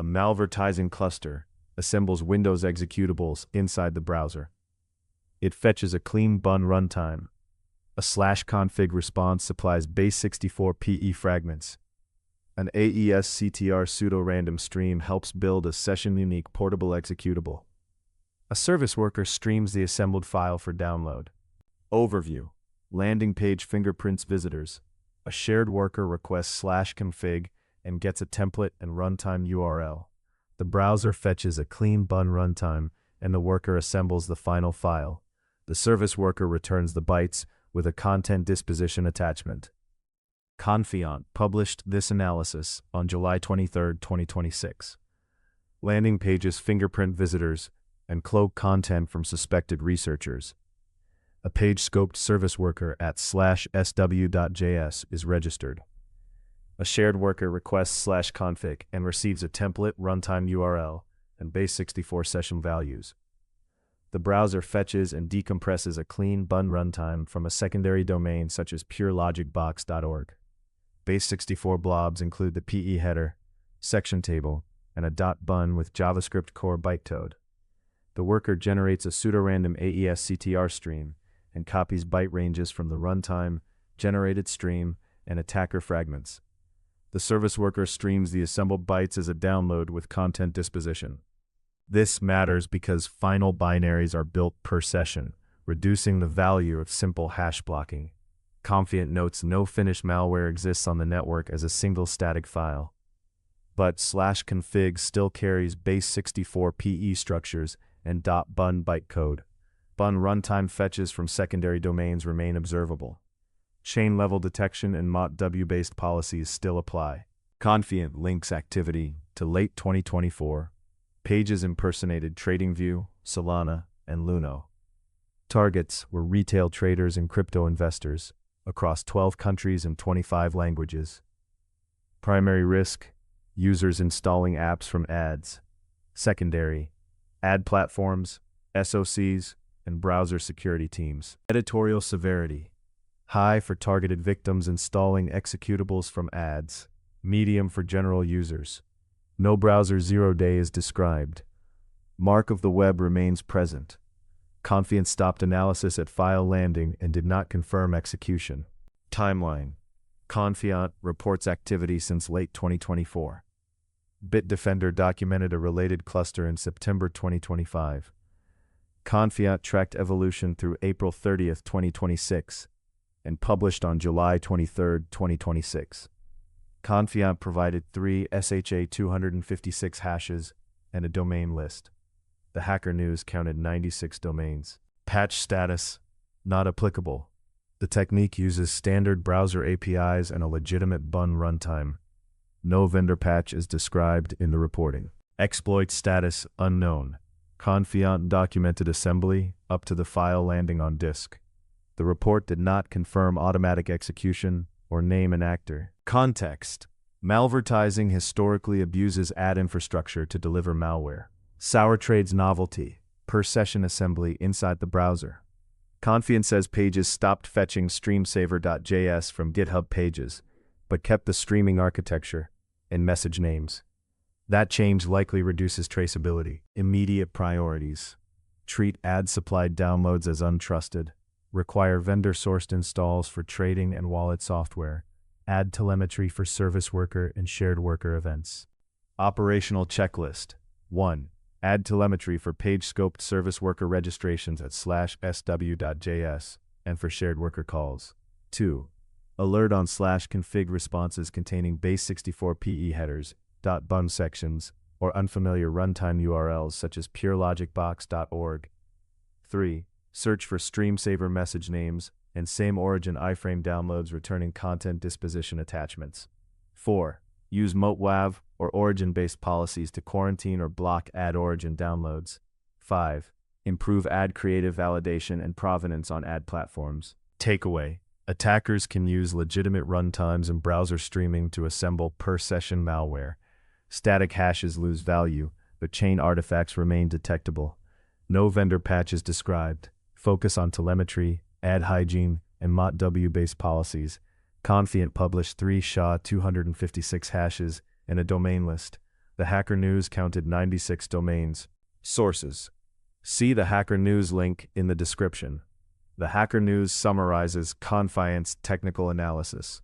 A Malvertising cluster assembles Windows executables inside the browser. It fetches a clean bun runtime. A /config response supplies base64 PE fragments. An AES CTR pseudo-random stream helps build a session-unique portable executable. A service worker streams the assembled file for download. Overview. Landing page fingerprints visitors. A shared worker requests /config and gets a template and runtime URL. The browser fetches a clean bun runtime, and the worker assembles the final file. The service worker returns the bytes with a content disposition attachment. Confiant published this analysis on July 23, 2026. Landing pages fingerprint visitors and cloak content from suspected researchers. A page-scoped service worker at /sw.js is registered. A shared worker requests /config and receives a template, runtime URL, and base64 session values. The browser fetches and decompresses a clean bun runtime from a secondary domain such as purelogicbox.org. Base64 blobs include the PE header, section table, and a .bun with JavaScript core bytecode. The worker generates a pseudorandom AES CTR stream and copies byte ranges from the runtime, generated stream, and attacker fragments. The service worker streams the assembled bytes as a download with content disposition. This matters because final binaries are built per session, reducing the value of simple hash blocking. Confiant notes no finished malware exists on the network as a single static file. But /config still carries base64 PE structures and .bun bytecode. Bun runtime fetches from secondary domains remain observable. Chain-level detection and MOTW-based policies still apply. Confiant links activity to late 2024. Pages impersonated TradingView, Solana, and Luno. Targets were retail traders and crypto investors across 12 countries and 25 languages. Primary risk: users installing apps from ads. Secondary: ad platforms, SOCs, and browser security teams. Editorial severity: high for targeted victims installing executables from ads. Medium for general users. No browser 0-day is described. Mark of the web remains present. Confiant stopped analysis at file landing and did not confirm execution. Timeline: Confiant reports activity since late 2024. Bitdefender documented a related cluster in September 2025. Confiant tracked evolution through April 30, 2026, and published on July 23, 2026. Confiant provided 3 SHA-256 hashes and a domain list. The Hacker News counted 96 domains. Patch status: not applicable. The technique uses standard browser APIs and a legitimate bun runtime. No vendor patch is described in the reporting. Exploit status: unknown. Confiant documented assembly up to the file landing on disk. The report did not confirm automatic execution or name an actor. Context: Malvertising historically abuses ad infrastructure to deliver malware. SourTrade's novelty: per session assembly inside the browser. Confiant says pages stopped fetching streamsaver.js from GitHub pages, but kept the streaming architecture and message names. That change likely reduces traceability. Immediate priorities: treat ad-supplied downloads as untrusted. Require vendor-sourced installs for trading and wallet software. Add telemetry for service worker and shared worker events. Operational checklist: 1. Add telemetry for page-scoped service worker registrations at /sw.js and for shared worker calls. 2. Alert on /config responses containing base64 PE headers, .bun sections, or unfamiliar runtime URLs such as purelogicbox.org. 3. Search for streamsaver message names and same origin iframe downloads returning content disposition attachments. 4. Use MoteWav or origin-based policies to quarantine or block ad origin downloads. 5. Improve ad creative validation and provenance on ad platforms. Takeaway: attackers can use legitimate runtimes and browser streaming to assemble per-session malware. Static hashes lose value, but chain artifacts remain detectable. No vendor patch is described. Focus on telemetry, ad hygiene, and MOTW-based policies. Confiant published 3 SHA-256 hashes and a domain list. The Hacker News counted 96 domains. Sources. See the Hacker News link in the description. The Hacker News summarizes Confiance technical analysis.